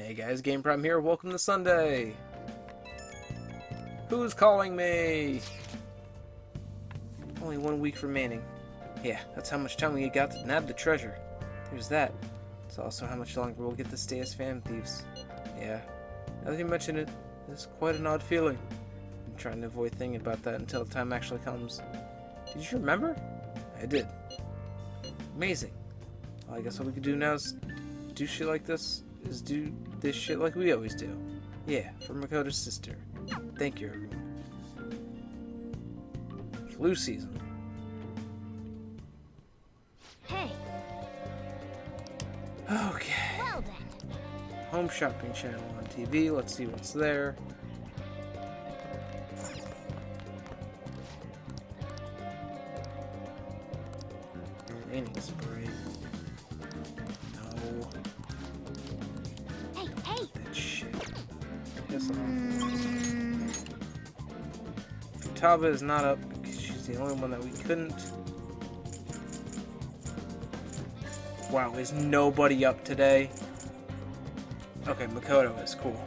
Hey guys, Game Prime here. Welcome to Sunday. Who's calling me? Only 1 week remaining. Yeah, that's how much time we got to nab the treasure. There's that. It's also how much longer we'll get to stay as fan thieves. Yeah, now that you mention it, it's quite an odd feeling. I'm trying to avoid thinking about that until the time actually comes. Did you remember? I did. Amazing. Well, I guess what we could do now is do shit like this. Do this shit like we always do. Yeah, for Makoto's sister. Thank you, everyone. Flu season. Hey. Okay. Well then. Home shopping channel on TV. Let's see what's there. Cleaning spray. No. Hey. That shit. Piss off. Futaba is not up because she's the only one that we couldn't. Wow, is nobody up today? Okay, Makoto is cool.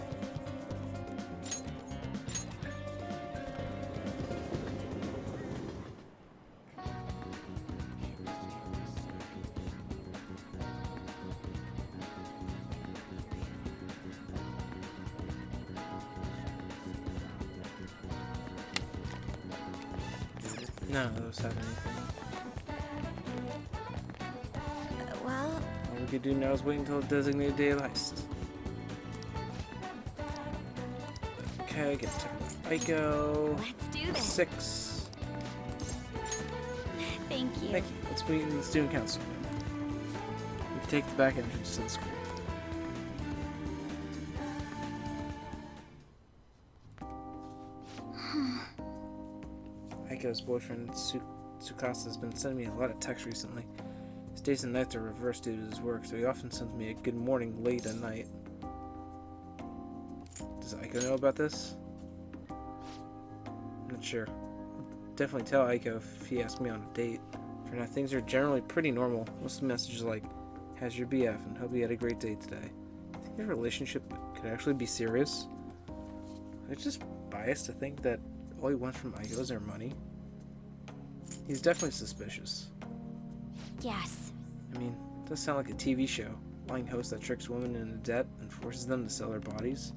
None of those have anything. Well, All we could do now is wait until a designated day of heist. Okay, get to Aiko. let's do this. 6. Thank you. Thank you. Let's meet in the student council room. We can take the back entrance to the school. Aiko's boyfriend, Tsukasa, has been sending me a lot of texts recently. His days and nights are reversed due to his work, so he often sends me a good morning late at night. Does Aiko know about this? I'm not sure. I'll definitely tell Aiko if he asks me on a date. For now, things are generally pretty normal. Most of the messages are like, "How's your BF?" and "Hope you had a great day today." I think their relationship could actually be serious. It's just biased to think that all he wants from Aiko is her money. He's definitely suspicious. Yes. I mean, it does sound like a TV show. Lying host that tricks women into debt and forces them to sell their bodies.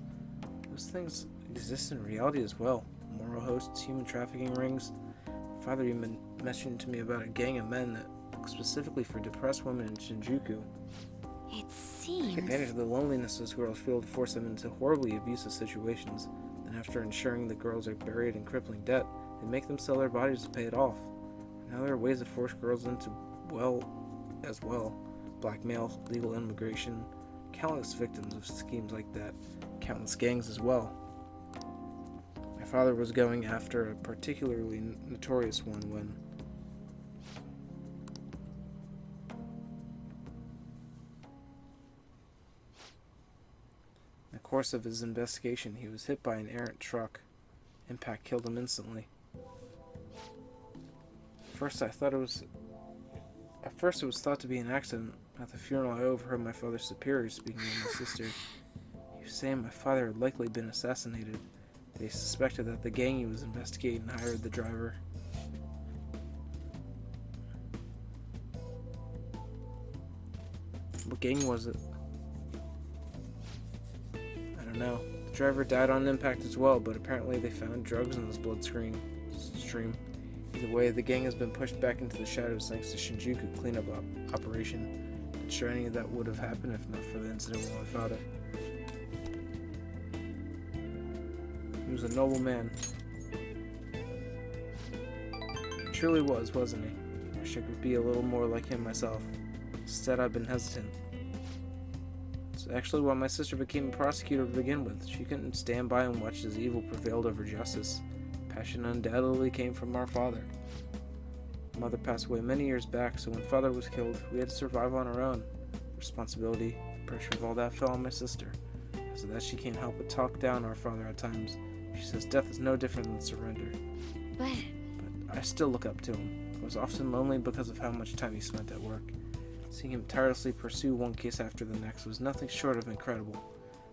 Those things exist in reality as well. Moral hosts, human trafficking rings. My father even mentioned to me about a gang of men that look specifically for depressed women in Shinjuku. It Take advantage seems. of the loneliness those girls feel to force them into horribly abusive situations. Then after ensuring the girls are buried in crippling debt, they make them sell their bodies to pay it off. Now there are ways to force girls into, blackmail, legal immigration, countless victims of schemes like that, countless gangs as well. My father was going after a particularly notorious one when in the course of his investigation, he was hit by an errant truck. Impact killed him instantly. At first it was thought to be an accident. At the funeral, I overheard my father's superior speaking with my sister. He was saying my father had likely been assassinated. They suspected that the gang he was investigating hired the driver. What gang was it? I don't know. The driver died on impact as well, but apparently they found drugs in his bloodstream. Either way, the gang has been pushed back into the shadows thanks to Shinjuku cleanup operation. Not sure any of that would have happened if not for the incident with my father. He was a noble man. He truly was, wasn't he? Wish I could be a little more like him myself. Instead, I've been hesitant. It's actually why my sister became a prosecutor to begin with. She couldn't stand by and watch as evil prevailed over justice. Passion undoubtedly came from our father. Mother passed away many years back, so when father was killed, we had to survive on our own. Responsibility, pressure of all that fell on my sister. Because of that, she can't help but talk down our father at times. She says death is no different than surrender. But I still look up to him. I was often lonely because of how much time he spent at work. Seeing him tirelessly pursue one case after the next was nothing short of incredible.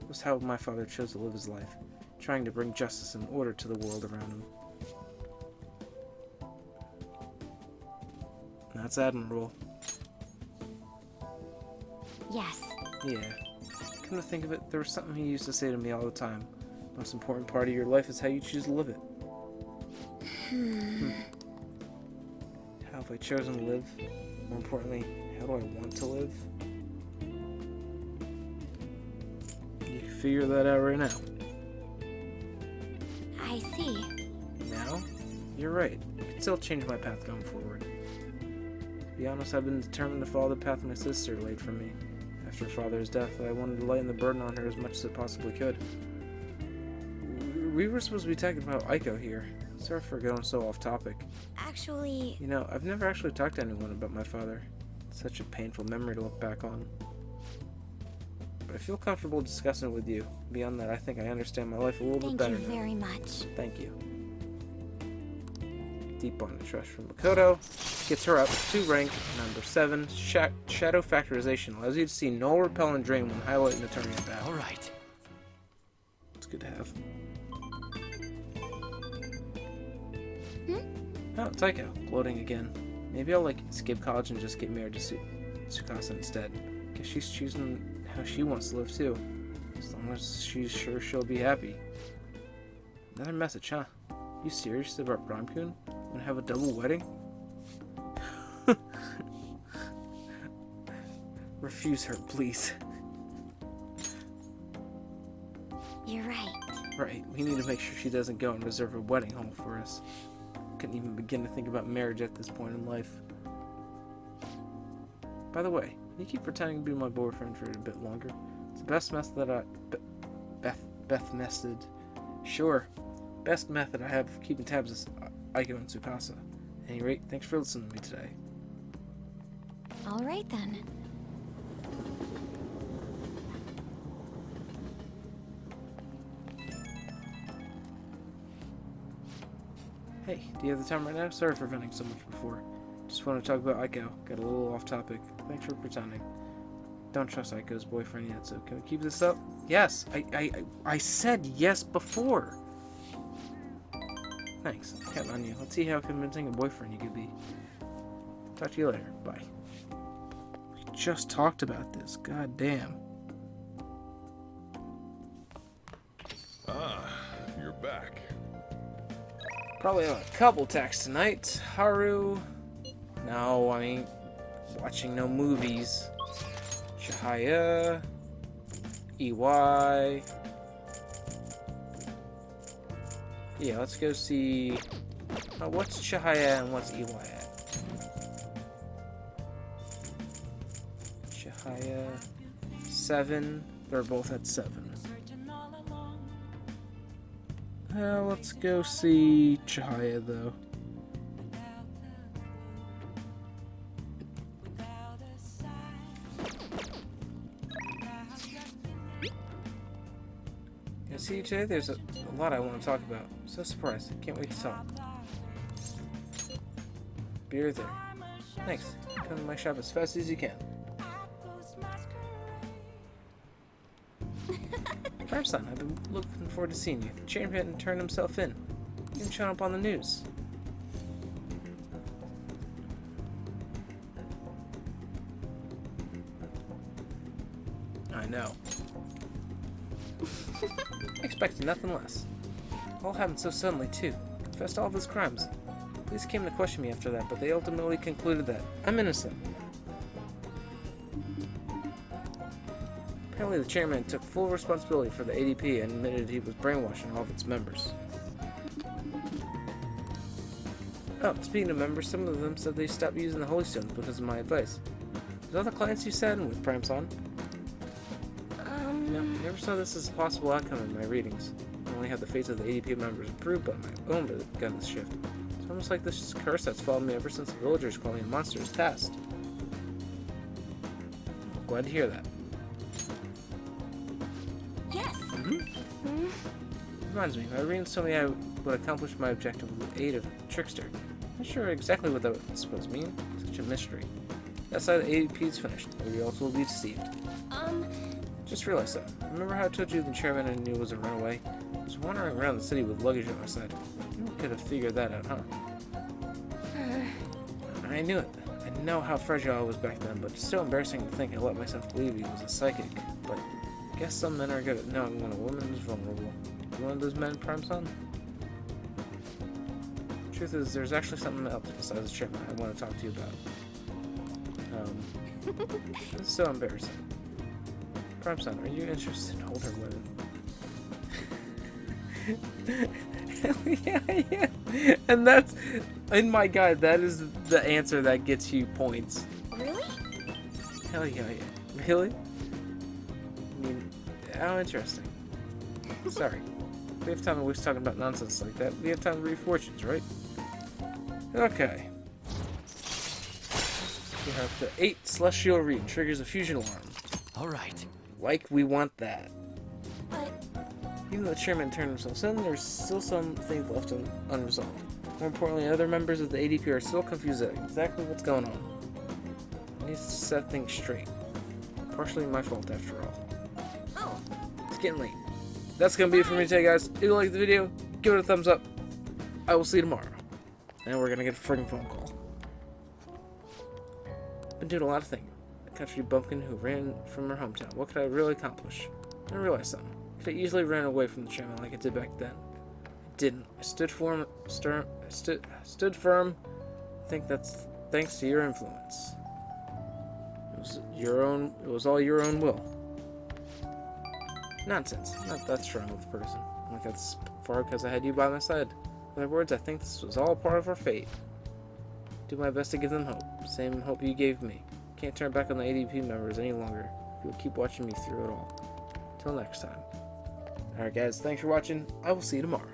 It was how my father chose to live his life, trying to bring justice and order to the world around him. That's admirable. Yes. Yeah. Come to think of it, there was something he used to say to me all the time. The most important part of your life is how you choose to live it. How have I chosen to live? More importantly, how do I want to live? You can figure that out right now. I see. Now? You're right. I can still change my path going forward. To be honest, I've been determined to follow the path my sister laid for me. After her father's death, I wanted to lighten the burden on her as much as I possibly could. We were supposed to be talking about Aiko here. Sorry for going so off topic. Actually... You know, I've never actually talked to anyone about my father. It's such a painful memory to look back on. But I feel comfortable discussing it with you. Beyond that, I think I understand my life a little bit better now. Thank you very much. Thank you. Deep bond of trust from Makoto. Gets her up to rank number 7. Shadow Factorization allows you to see null, repel, and drain when highlighting the turning path. Alright. It's good to have. Hmm? Oh, Taiko. Gloating again. Maybe I'll, skip college and just get married to Tsukasa instead. Guess she's choosing how she wants to live, too. As long as she's sure she'll be happy. Another message, huh? You serious about Ram-kun? Wanna have a double wedding? Refuse her, please. You're right. Right, we need to make sure she doesn't go and reserve a wedding hall for us. Couldn't even begin to think about marriage at this point in life. By the way, can you keep pretending to be my boyfriend for a bit longer? It's the best method best method I have of keeping tabs is Aiko and Tsukasa. At any rate, thanks for listening to me today. Alright then. Hey, do you have the time right now? Sorry for venting so much before. Just want to talk about Aiko. Got a little off topic. Thanks for pretending. Don't trust Aiko's boyfriend yet, so can we keep this up? Yes, I said yes before. Thanks. I'm counting on you. Let's see how convincing a boyfriend you could be. Talk to you later. Bye. We just talked about this. God damn. Ah, you're back. Probably have a couple texts tonight. Haru. No, I ain't watching no movies. Chihaya. EY. Yeah, let's go see. What's Chihaya and what's EY at? Chihaya 7. They're both at 7. Let's go see Chihaya though. Yeah, see you today. There's a lot I want to talk about. So surprised. Can't wait to talk. Beer there. Thanks. Come to my shop as fast as you can. Son, I've been looking forward to seeing you. Chain hadn't turned himself in. He even showing up on the news. I know. Expected nothing less. All happened so suddenly, too. Confessed all of his crimes. Police came to question me after that, but they ultimately concluded that I'm innocent. Apparently the chairman took full responsibility for the ADP and admitted he was brainwashing all of its members. Oh, speaking of members, some of them said they stopped using the Holy Stones because of my advice. Was all the clients you sat in with, Prime-san? No, never saw this as a possible outcome in my readings. I only had the fates of the ADP members improved by my own gun shift. It's almost like this curse that's followed me ever since the villagers called me a monster is past. Glad to hear that. Yes. Reminds me, my readings told me I would accomplish my objective with the aid of Trickster. Not sure exactly what that was supposed to mean. Such a mystery. That's how the ADP is finished. The results will be deceived. Just realized something. Remember how I told you the chairman I knew was a runaway? I was wandering around the city with luggage on my side. You could have figured that out, huh? I knew it. I know how fragile I was back then, but it's still embarrassing to think I let myself believe he was a psychic. But I guess some men are good at knowing when a woman is vulnerable. You one of those men, Prime Son? Truth is, there's actually something else besides the chairman I want to talk to you about. This is so embarrassing. Prime Son, are you interested in older women? yeah. And that's, in my guide, that is the answer that gets you points. Really? Hell yeah. Really? I mean, how interesting. Sorry. We have time to waste talking about nonsense like that. We have time to read fortunes, right? Okay. We have the 8 Celestial Read. Triggers a fusion alarm. Alright. Like we want that. But Even though the chairman turned himself in, there's still some things left unresolved. More importantly, other members of the ADP are still confused at exactly what's going on. I need to set things straight. Partially my fault after all. oh, It's getting late. That's gonna be it for me today, guys. If you liked the video, give it a thumbs up. I will see you tomorrow. And we're gonna get a friggin' phone call. Been doing a lot of thinking. A country bumpkin who ran from her hometown. What could I really accomplish? I realized something. Could have easily ran away from the chairman like I did back then. I didn't. I stood firm. Stood firm. I think that's thanks to your influence. It was your own. It was all your own will. Nonsense. Not that strong of a person. Like that's far because I had you by my side. In other words, I think this was all part of our fate. Do my best to give them hope. Same hope you gave me. Can't turn back on the ADP members any longer. You'll keep watching me through it all. Till next time. Alright guys, thanks for watching. I will see you tomorrow.